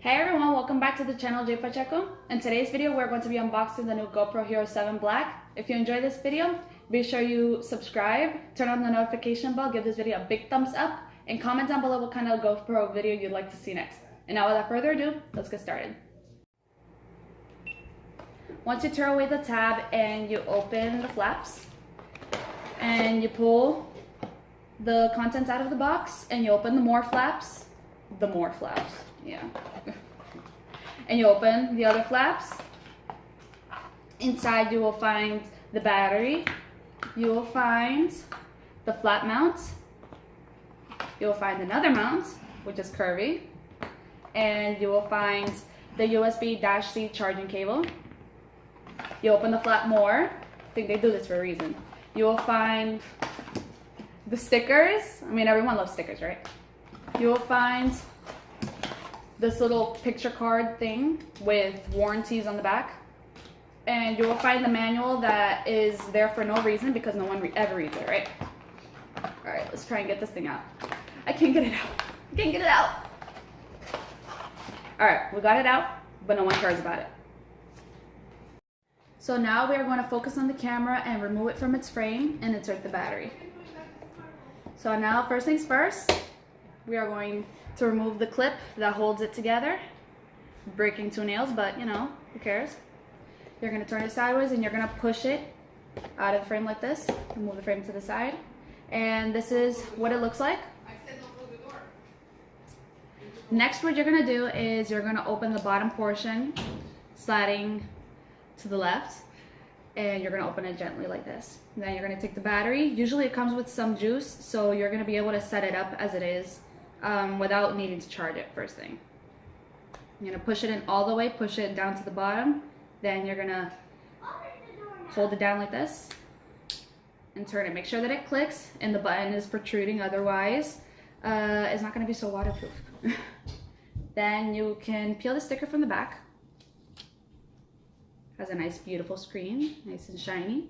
Hey everyone, welcome back to the channel J Pacheco. In today's video, we're going to be unboxing the new GoPro Hero 7 Black. If you enjoyed this video, be sure you subscribe, turn on the notification bell, give this video a big thumbs up, and comment down below what kind of GoPro video you'd like to see next. And now without further ado, let's get started. Once you tear away the tab and you open the flaps, and you pull the contents out of the box, and you open the more flaps, yeah. And you open the other flaps. Inside you will find the battery. You will find the flat mount. You will find another mount, which is curvy. And you will find the USB-C charging cable. You open the flap more. I think they do this for a reason. You will find the stickers. I mean, everyone loves stickers, right? You will find this little picture card thing with warranties on the back. And you will find the manual that is there for no reason because no one ever reads it, right? Alright, let's try and get this thing out. I can't get it out. I can't get it out. Alright, we got it out, but no one cares about it. So now we are going to focus on the camera and remove it from its frame and insert the battery. So now, first things first, we are going to remove the clip that holds it together. Breaking 2 nails, but you know, who cares? You're going to turn it sideways and you're going to push it out of the frame like this. Move the frame to the side. And this is what it looks like. Next, what you're going to do is you're going to open the bottom portion, sliding to the left. And you're going to open it gently like this. Then you're going to take the battery. Usually it comes with some juice, so you're going to be able to set it up as it is without needing to charge it first thing. You're going to push it in all the way, push it down to the bottom. Then you're going to hold it down like this and turn it. Make sure that it clicks and the button is protruding, otherwise it's not going to be so waterproof. Then you can peel the sticker from the back. Has a nice beautiful screen, nice and shiny.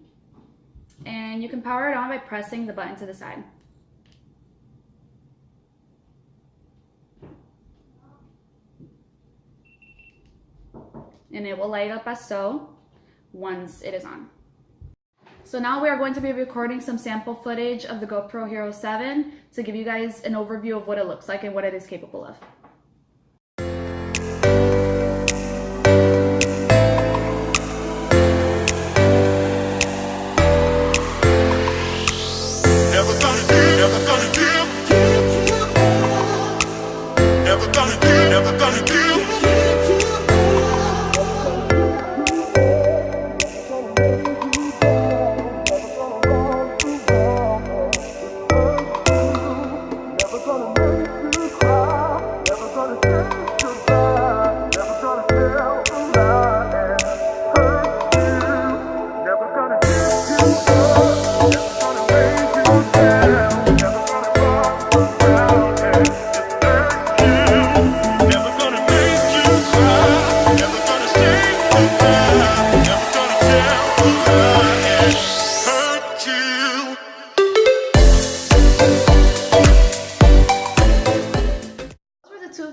And you can power it on by pressing the button to the side. And it will light up as so once it is on. So now we are going to be recording some sample footage of the GoPro Hero 7 to give you guys an overview of what it looks like and what it is capable of.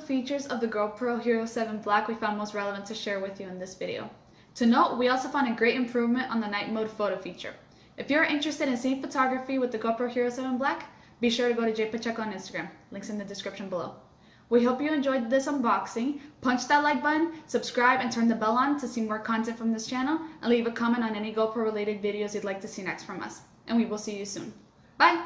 Features of the GoPro Hero 7 Black we found most relevant to share with you in this video. To note, we also found a great improvement on the night mode photo feature. If you're interested in seeing photography with the GoPro Hero 7 Black, be sure to go to J Pacheco on Instagram. Links in the description below. We hope you enjoyed this unboxing. Punch that like button, subscribe, and turn the bell on to see more content from this channel, and leave a comment on any GoPro related videos you'd like to see next from us. And we will see you soon. Bye!